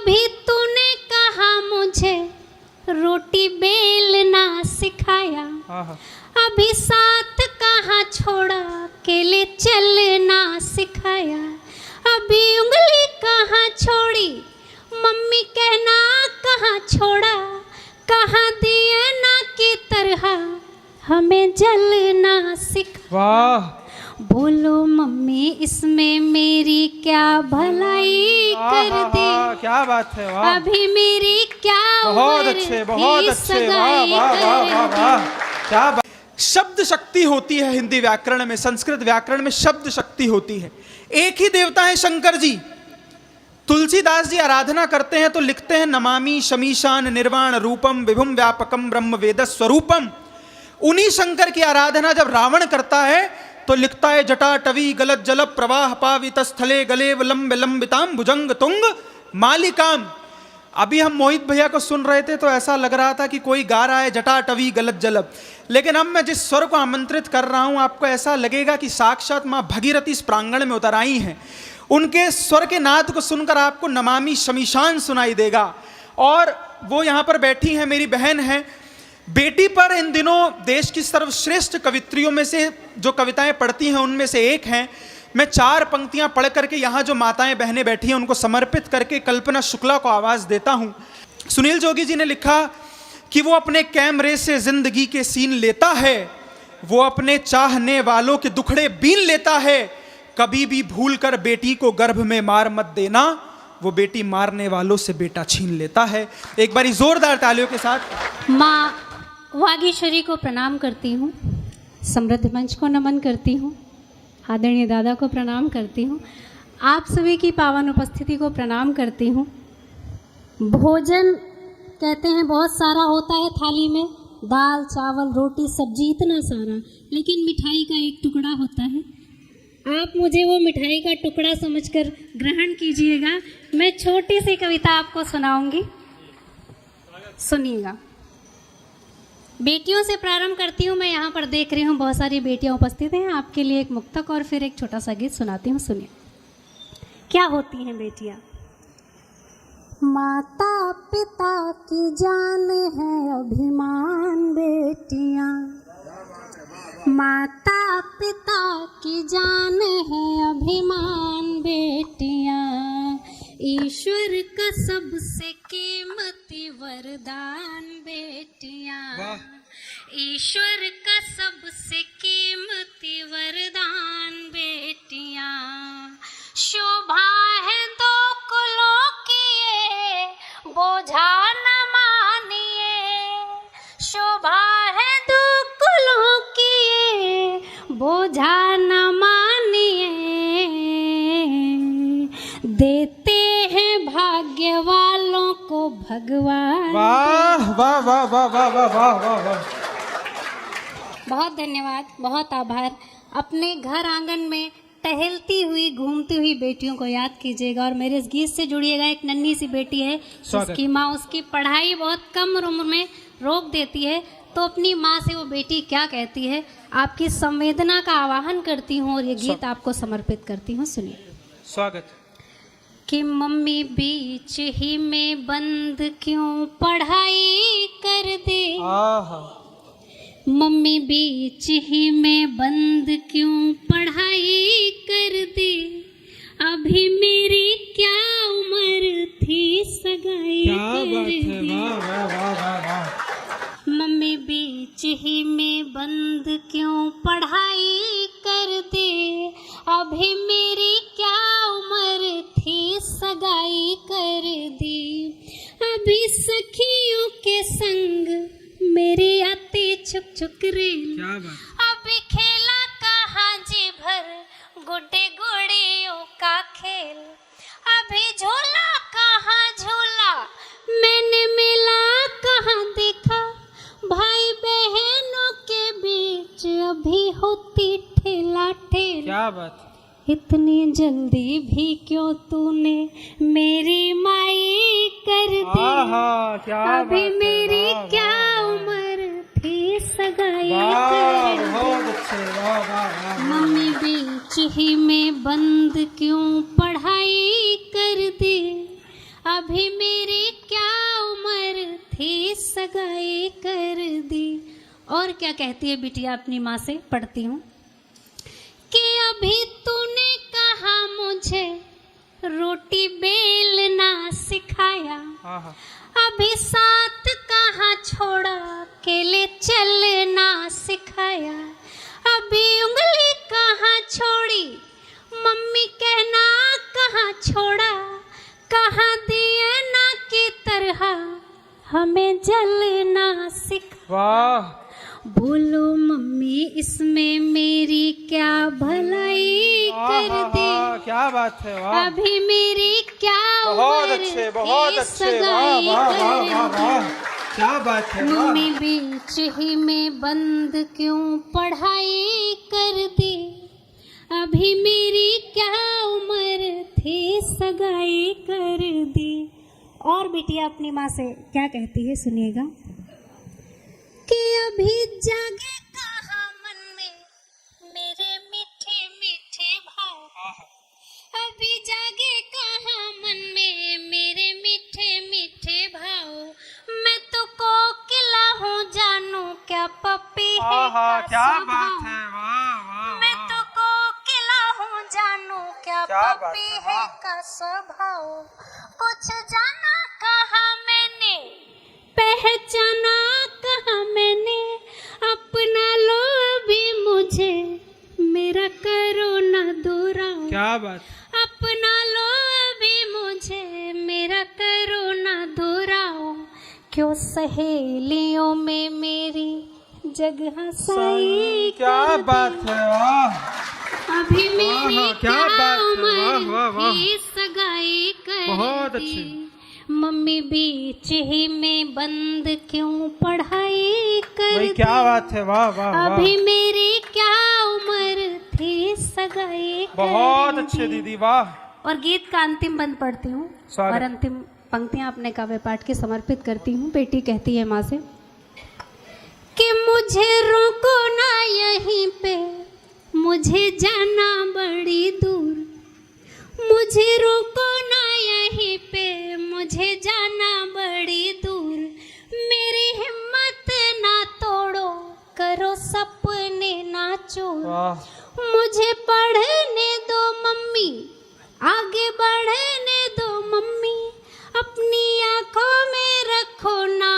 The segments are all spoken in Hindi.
कभी तूने कहा मुझे रोटी बेलना सिखाया, अभी साथ कहाँ छोड़ा अकेले चलना सिखाया, अभी उंगली कहाँ छोड़ी मम्मी कहना कहाँ छोड़ा, कहाँ दिए ना की तरह हमें जलना सिखा। वाह, बोलो मम्मी इसमें मेरी क्या भलाई कर दे, क्या बात है, वाह, अभी मेरी क्या बहुत अच्छे, बहुत अच्छे, वाह वाह वाह वाह वाह, क्या बात। शब्द शक्ति होती है हिंदी व्याकरण में, संस्कृत व्याकरण में शब्द शक्ति होती है। एक ही देवता है शंकर जी। तुलसीदास जी आराधना करते हैं तो लिखते हैं नमामि शमीशान निर्वाण रूपम विभुम व्यापकम ब्रह्म वेद स्वरूपम। उन्हीं शंकर की आराधना जब रावण करता है तो लिखता है जटा टवी गलत जल प्रवाह पावित स्थले गलेव लंब लंबिताम भुजंग तुंग मालिकाम। अभी हम मोहित भैया को सुन रहे थे तो ऐसा लग रहा था कि कोई गा रहा है जटा टवी गलत जलब, लेकिन अब मैं जिस स्वर को आमंत्रित कर रहा हूं आपको ऐसा लगेगा कि साक्षात मां भगीरथी इस प्रांगण में उतर आई हैं। उनके स्वर के नाद को सुनकर आपको नमामि शमीशान सुनाई देगा। और वो यहाँ पर बैठी हैं, मेरी बहन है। बेटी पर इन दिनों देश की सर्वश्रेष्ठ कवित्रियों में से जो कविताएं पढ़ती हैं उनमें से एक हैं। मैं 4 पंक्तियां पढ़ करके यहाँ जो माताएं बहनें बैठी हैं उनको समर्पित करके कल्पना शुक्ला को आवाज़ देता हूँ। सुनील जोगी जी ने लिखा कि वो अपने कैमरे से जिंदगी के सीन लेता है, वो अपने चाहने वालों के दुखड़े बीन लेता है, कभी भी भूल कर बेटी को गर्भ में मार मत देना, वो बेटी मारने वालों से बेटा छीन लेता है। एक बारी जोरदार तालियों के साथ माँ वागीश्वरी को प्रणाम करती हूँ, समृद्ध मंच को नमन करती हूँ, आदरणीय दादा को प्रणाम करती हूँ, आप सभी की पावन उपस्थिति को प्रणाम करती हूँ। भोजन कहते हैं बहुत सारा होता है थाली में, दाल चावल रोटी सब्जी इतना सारा, लेकिन मिठाई का एक टुकड़ा होता है। आप मुझे वो मिठाई का टुकड़ा समझकर ग्रहण कीजिएगा। मैं छोटी सी कविता आपको सुनाऊंगी, सुनिएगा। बेटियों से प्रारंभ करती हूँ। मैं यहाँ पर देख रही हूँ बहुत सारी बेटियाँ उपस्थित हैं। आपके लिए एक मुक्तक और फिर एक छोटा सा गीत सुनाती हूँ, सुनिए। क्या होती हैं बेटियाँ? माता पिता की जान है अभिमान बेटियाँ, माता पिता की जान है अभिमान बेटियाँ, ईश्वर का सबसे कीमती वरदान बेटियाँ, ईश्वर का सबसे कीमती वरदान बेटियाँ, शोभा है दो कुलों की ये बोझा न मानिए, शोभा है दो कुलों की ये बोझा न मानिए, देते हैं भाग्य वालों को भगवान। वाह वाह वाह वाह वाह वाह वाह वाह वाह। बहुत धन्यवाद, बहुत आभार। अपने घर आंगन में टहलती हुई घूमती हुई बेटियों को याद कीजिएगा और मेरे इस गीत से जुड़िएगा। एक नन्ही सी बेटी है, उसकी माँ उसकी पढ़ाई बहुत कम उम्र में रोक देती है, तो अपनी माँ से वो बेटी क्या कहती है, आपकी संवेदना का आवाहन करती हूँ और ये गीत आपको समर्पित करती हूँ, सुनिए। स्वागत। कि मम्मी बीच ही में बंद क्यों पढ़ाई कर दे, मम्मी बीच ही में बंद क्यों पढ़ाई कर दे, अभी मेरी क्या उम्र थी सगाई कर दे, मम्मी बीच ही में बंद क्यों पढ़ाई कर दे, अभी मेरी क्या उम्र थी सगाई कर दी, अभी सखियों के संग मेरे आते छुक छुक रेल, अभी खेला कहाँ जी भर गुड्डे गुड़ियों का खेल, अभी झूला कहाँ झूला मैंने मेला कहाँ देखा, भाई बहनों के बीच अभी होती ठेला ठेल, क्या बात, इतनी जल्दी भी क्यों तूने मेरी माई कर दी, क्या अभी मेरी क्या उम्र थी सगाई कर दी, मम्मी बीच ही में बंद क्यों पढ़ाई कर दी, अभी मेरी क्या उम्र थी सगाई कर दी। और क्या कहती है बिटिया अपनी माँ से, पढ़ती हूँ कि अभी तूने कहा मुझे रोटी बेलना सिखाया, अभी साथ कहाँ छोड़ा अकेले चलना सिखाया, अभी उंगली कहाँ छोड़ी मम्मी कहना कहाँ छोड़ा, कहाँ दिए ना की तरह हमें जलना सिखा। वाह, बोलो मम्मी इसमें मेरी क्या भलाई कर दी। क्या बात है, वाह, अभी मेरी क्या बहुत उम्र अच्छे, बहुत थी अच्छे, वाह सगाई वाह वाह कर वाह वाह, दी। क्या बात है, वाह। मम्मी बीच ही में बंद क्यों पढ़ाई कर दी, अभी मेरी क्या उम्र थी सगाई कर दी। और बिटिया अपनी माँ से क्या कहती है सुनिएगा कि अभी जागे कहाँ मन में मेरे मीठे मीठे भाव, अभी जागे कहाँ मन में मेरे मीठे मीठे भाव, मैं तो कोकिला हूँ जानू क्या पपी है का क्या स्वभाव। बात है, वाह वाह, मैं तो कोकिला हूँ जानू क्या क्या बात पपी है, है वाह। का स्वभाव, कुछ जाना कहा मैंने पहचाना कहा मैंने, अपना लो अभी मुझे मेरा करो ना दोहराओ, क्या बात, अपना लो अभी मुझे मेरा करो ना दोहराओ, क्यों सहेलियों में मेरी जगह सही क्या कर बात दी। है, वाह, अभी मेरी वाह, क्या क्या बात है, उम्र वाह, वाह, वाह। थी सगाई कर बहुत दी। अच्छे। मम्मी बीच ही में बंद क्यों पढ़ाई कर वही दी। क्या बात है, वाह वाह वाह, अभी मेरी क्या उम्र थी सगाई कर बहुत दी। अच्छे दीदी, वाह। और गीत का अंतिम बंद पढ़ती हूँ स्वागत। और अंतिम पंक्तियां अपने काव्य पाठ के समर्पित करती हूँ। बेटी कहती है माँ से कि मुझे रोको ना यहीं पे, मुझे जाना बड़ी दूर, मुझे रोको ना यहीं पे, मुझे जाना बड़ी दूर, मेरी हिम्मत ना तोड़ो करो सपने ना चोर, वाह, मुझे पढ़ने दो मम्मी आगे बढ़ने दो मम्मी, अपनी आंखों में रखो ना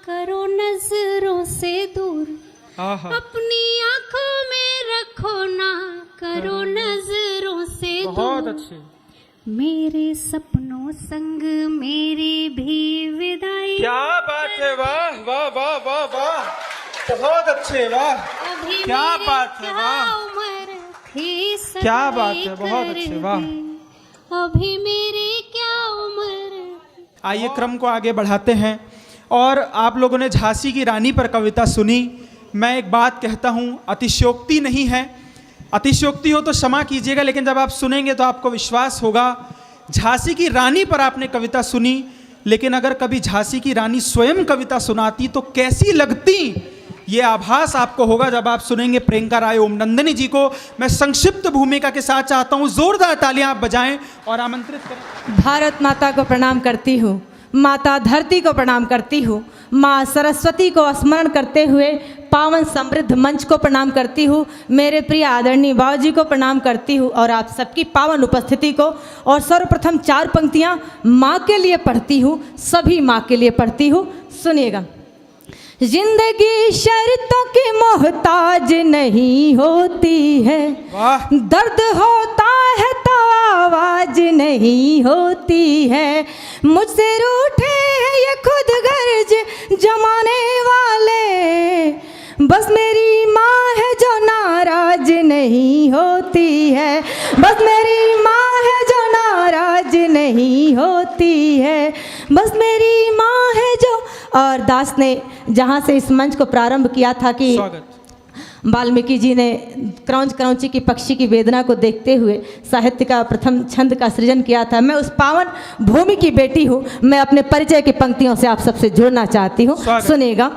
करो नजरों से दूर, आहा, अपनी आंखों में रखो ना करो नजरों से बहुत दूर, अच्छे, मेरे सपनों संग मेरी भी विदाई, क्या बात है, वाह वाह वाह वाह वाह, बहुत अच्छे, वाह, अभी क्या मेरी बात है, क्या वाह। उम्र थी क्या सगाई बात है, बहुत कर अच्छे, वाह। दी, अभी मेरी क्या उम्र। आइए क्रम को आगे बढ़ाते हैं। और आप लोगों ने झांसी की रानी पर कविता सुनी। मैं एक बात कहता हूँ, अतिशयोक्ति नहीं है, अतिशयोक्ति हो तो क्षमा कीजिएगा, लेकिन जब आप सुनेंगे तो आपको विश्वास होगा। झांसी की रानी पर आपने कविता सुनी, लेकिन अगर कभी झांसी की रानी स्वयं कविता सुनाती तो कैसी लगती, ये आभास आपको होगा जब आप सुनेंगे प्रियंका राय ओमनंदनी जी को। मैं संक्षिप्त भूमिका के साथ चाहता हूँ जोरदार तालियां आप बजाएं और आमंत्रित करें। भारत माता को प्रणाम करती हूँ, माता धरती को प्रणाम करती हूँ, माँ सरस्वती को स्मरण करते हुए पावन समृद्ध मंच को प्रणाम करती हूँ, मेरे प्रिय आदरणीय बाबूजी को प्रणाम करती हूँ और आप सबकी पावन उपस्थिति को। और सर्वप्रथम 4 पंक्तियाँ माँ के लिए पढ़ती हूँ, सभी माँ के लिए पढ़ती हूँ, सुनिएगा। जिंदगी शर्तों की मोहताज नहीं होती है, वाह, दर्द होता है तो आवाज नहीं होती है, मुझसे रूठे हैं ये खुद गर्ज जमाने वाले, बस मेरी माँ है जो नाराज नहीं होती है, बस मेरी माँ है जो नाराज नहीं होती है, बस मेरी माँ है जो। और दास ने जहाँ से इस मंच को प्रारंभ किया था कि वाल्मीकि जी ने क्रौंच क्रौंची की पक्षी की वेदना को देखते हुए साहित्य का प्रथम छंद का सृजन किया था। मैं उस पावन भूमि की बेटी हूँ, मैं अपने परिचय की पंक्तियों से आप सबसे जुड़ना चाहती हूँ, सुनिएगा।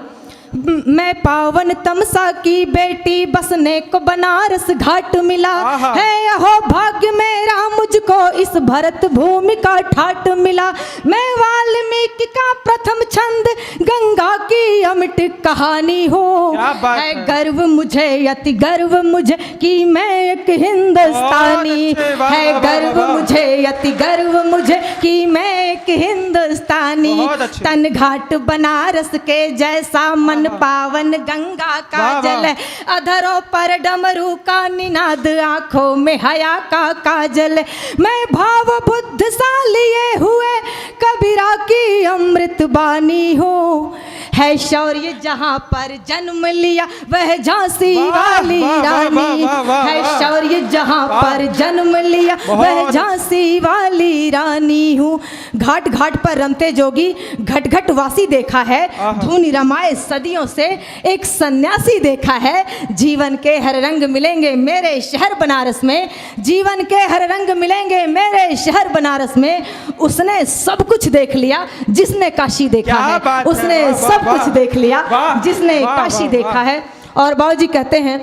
मैं पावन तमसा की बेटी, बसने को बनारस घाट मिला है। यहो भाग्य मेरा, मुझको इस भरत भूमि का ठाट मिला। मैं वाल्मीकि का प्रथम छंद, गंगा की अमिट कहानी हो। है गर्व मुझे, अति गर्व मुझे कि मैं एक हिंदुस्तानी। है गर्व मुझे, अति गर्व मुझे कि मैं एक हिंदुस्तानी। तन घाट बनारस के जैसा, मन पावन गंगा का जल है। अधरों पर डमरू का निनाद, आंखों में हया का काजल। मैं भाव बुद्ध सा लिए हुए कबीरा की अमृत बानी हो। है शौर्य जहाँ पर जन्म लिया वह झांसी वाली रानी। है शौर्य जहाँ पर जन्म लिया वह झांसी वाली रानी हूँ। घाट घाट पर रमते जोगी घट घट वासी देखा है। धुन रमाए सदियों से एक सन्यासी देखा है। जीवन के हर रंग मिलेंगे मेरे शहर बनारस में। जीवन के हर रंग मिलेंगे मेरे शहर बनारस में। उसने सब कुछ देख लिया जिसने काशी देखा है। उसने सब कुछ देख लिया जिसने काशी देखा है। और बाबूजी कहते हैं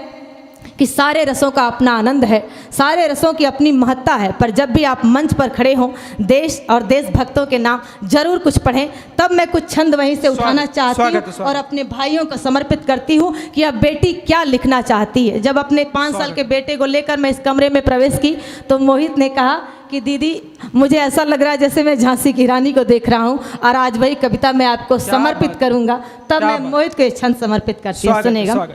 कि सारे रसों का अपना आनंद है, सारे रसों की अपनी महत्ता है। पर जब भी आप मंच पर खड़े हों, देश और देशभक्तों के नाम जरूर कुछ पढ़ें। तब मैं कुछ छंद वहीं से उठाना चाहती हूँ और अपने भाइयों को समर्पित करती हूँ कि अब बेटी क्या लिखना चाहती है। जब अपने 5 साल के बेटे को लेकर मैं इस कमरे में प्रवेश की तो मोहित ने कहा कि दीदी मुझे ऐसा लग रहा है जैसे मैं झांसी की रानी को देख रहा हूँ और आज वही कविता मैं आपको समर्पित करूँगा। तब मैं मोहित को ये छंद समर्पित करती हूँ। सुनेगा।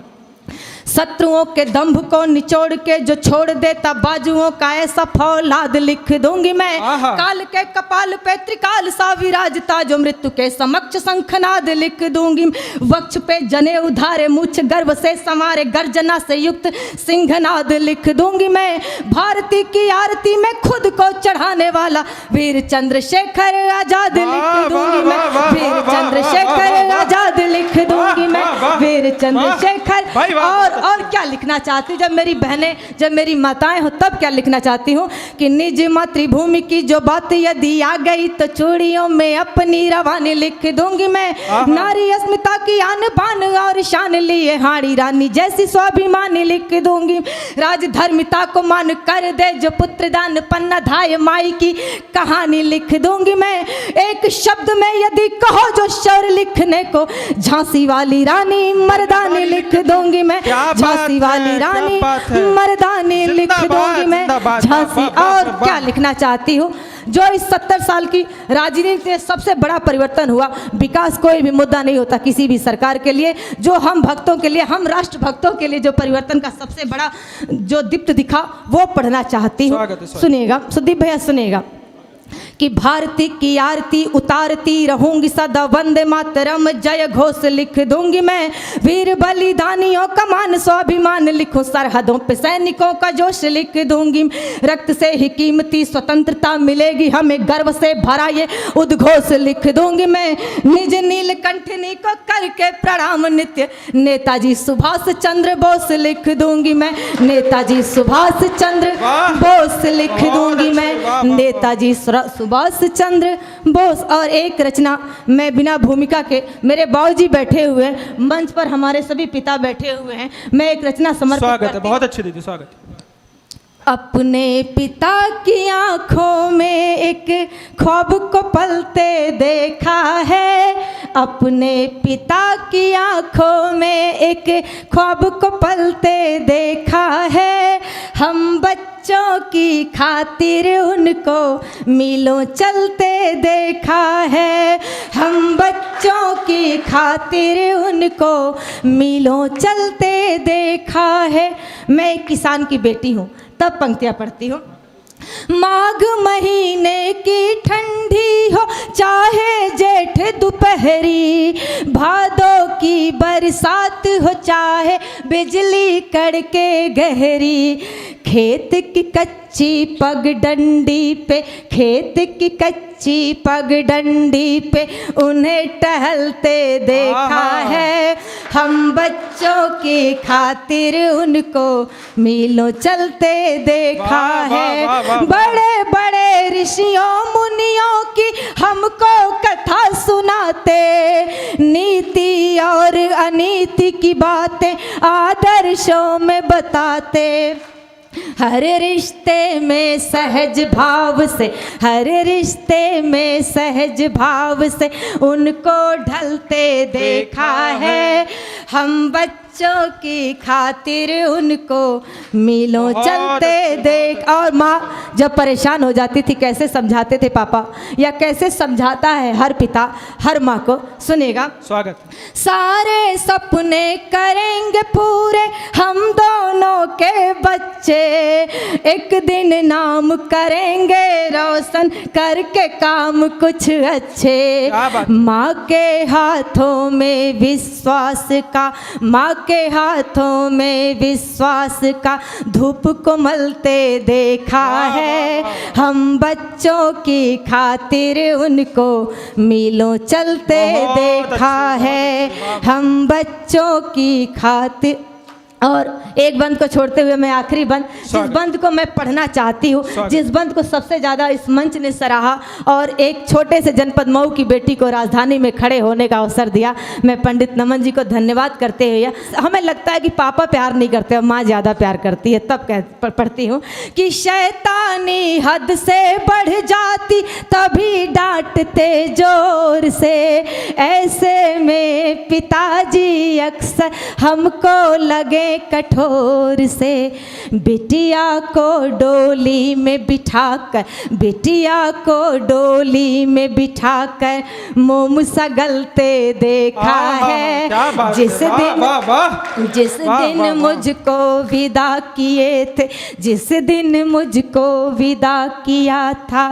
शत्रुओं के दंभ को निचोड़ के जो छोड़ देता बाजुओं का ऐसा फौलाद लिख दूंगी मैं। काल के कपाल पे त्रिकाल सा विराजता जो मृत्यु के समक्ष शंखनाद लिख दूंगी। वक्ष पे जने उधारे मुछ गर्व से संवारे गर्जना से युक्त सिंहनाद लिख दूंगी मैं। भारती की आरती में खुद को चढ़ाने वाला वीर चंद्रशेखर आजाद लिख दूंगी मैं। वीर चंद्रशेखर आजाद लिख दूंगी मैं। वीर चंद्रशेखर। और क्या लिखना चाहती हूँ, जब मेरी बहनें, जब मेरी माताएं हो तब क्या लिखना चाहती हूँ कि निज मातृभूमि की जो बात यदि आ गई तो चूड़ियों में अपनी रवानी लिख दूंगी मैं। नारी अस्मिता की आन बान और शान लिए हाड़ी रानी जैसी स्वाभिमानी लिख दूंगी। राजधर्मिता को मान कर दे जो पुत्र दान पन्ना धाय माई की कहानी लिख दूंगी मैं। एक शब्द में यदि कहो जो शौर्य लिखने को, झांसी वाली रानी मर्दानी लिख दूंगी मैं। झांसी वाली रानी मर्दानी लिख दूंगी मैं। झांसी। और क्या लिखना चाहती हूँ, जो इस 70 साल की राजनीति में सबसे बड़ा परिवर्तन हुआ। विकास कोई भी मुद्दा नहीं होता किसी भी सरकार के लिए। जो हम भक्तों के लिए, हम राष्ट्र भक्तों के लिए जो परिवर्तन का सबसे बड़ा जो दीप्त दिखा वो पढ़ना चाहती हूँ। सुनिएगा सुदीप भैया, सुनिएगा कि भारती की आरती उतारती रहूंगी सदा, वंदे मातरम जय घोष लिख दूंगी मैं। वीर बलिदानियों का मान स्वाभिमान लिखूं, सरहदों पे सैनिकों का जोश लिख दूंगी। रक्त से ही कीमती स्वतंत्रता मिलेगी हमें, गर्व से भरा ये उद्घोष लिख दूंगी मैं। निज नीलकंठनी को करके प्रणाम नित्य, नेताजी सुभाष चंद्र बोस लिख दूंगी मैं। नेताजी सुभाष चंद्र बोस लिख दूंगी मैं। नेताजी सुभाष चंद्र बोस। और एक रचना मैं बिना भूमिका के, मेरे बाबूजी बैठे हुए हैं, मंच पर हमारे सभी पिता बैठे हुए हैं, मैं एक रचना समर्पित करती हूं। स्वागत है, बहुत अच्छी दीदी, स्वागत। अपने पिता की आंखों में एक ख्वाब को पलते देखा है। अपने पिता की आंखों में एक ख्वाब को पलते देखा है। हम बच्चों की खातिर उनको मीलों चलते देखा है। हम बच्चों की खातिर उनको मीलों चलते देखा है। मैं एक किसान की बेटी हूँ, तब पंक्तियाँ पढ़ती हूँ। माघ महीने की ठंडी हो चाहे जेठ दोपहरी, भादों की बरसात हो चाहे बिजली कड़के गहरी। खेत की कच्ची पगडंडी पे, खेत की कच्ची पगडंडी पे उन्हें टहलते देखा है। हम बच्चों की खातिर उनको मीलों चलते देखा है। बड़े बड़े ऋषियों मुनियों की हमको कथा सुनाते, नीति और अनीति की बातें आदर्शों में बताते, हर रिश्ते में सहज भाव से, हर रिश्ते में सहज भाव से उनको ढलते देखा है। हम बच्चों की खातिर उनको मीलों चलते देख। और माँ जब परेशान हो जाती थी कैसे समझाते थे पापा, या कैसे समझाता है हर पिता हर माँ को, सुनेगा। स्वागत। सारे सपने करेंगे पूरे हम दोनों के बच्चे, एक दिन नाम करेंगे रोशन करके काम कुछ अच्छे। माँ के हाथों में विश्वास का, माँ के हाथों में विश्वास का धूप को मलते देखा है। हम बच्चों की खातिर उनको मीलों चलते देखा है। हम बच्चों की खातिर। और एक बंद को छोड़ते हुए मैं आखिरी बंद, जिस बंद को मैं पढ़ना चाहती हूँ, जिस बंद को सबसे ज़्यादा इस मंच ने सराहा और एक छोटे से जनपद मऊ की बेटी को राजधानी में खड़े होने का अवसर दिया, मैं पंडित नमन जी को धन्यवाद करते हुए, हमें लगता है कि पापा प्यार नहीं करते, माँ ज़्यादा प्यार करती है, तब पढ़ती हूँ कि शैतानी हद से बढ़ जाती तभी डांटते जोर से, ऐसे में पिताजी अक्सर हमको लगे कठोर से। बिटिया को डोली में बिठाकर, बिटिया को डोली में बिठाकर मोम सगलते देखा है। जिस दिन मुझको विदा किए थे, जिस दिन मुझको विदा किया था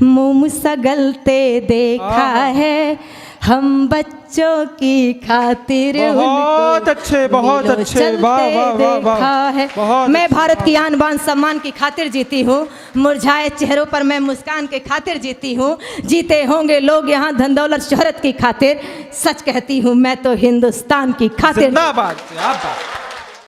मोम सगलते देखा है। हम बच्चों की खातिर बहुत अच्छे, बहुत अच्छे, वाह वाह वाह वाह है। मैं भारत की आन बान सम्मान की खातिर जीती हूँ, मुरझाए चेहरों पर मैं मुस्कान के खातिर जीती हूँ। जीते होंगे लोग यहाँ धन दौलत शोहरत की खातिर, सच कहती हूँ मैं तो हिंदुस्तान की खातिर। जिंदाबाद।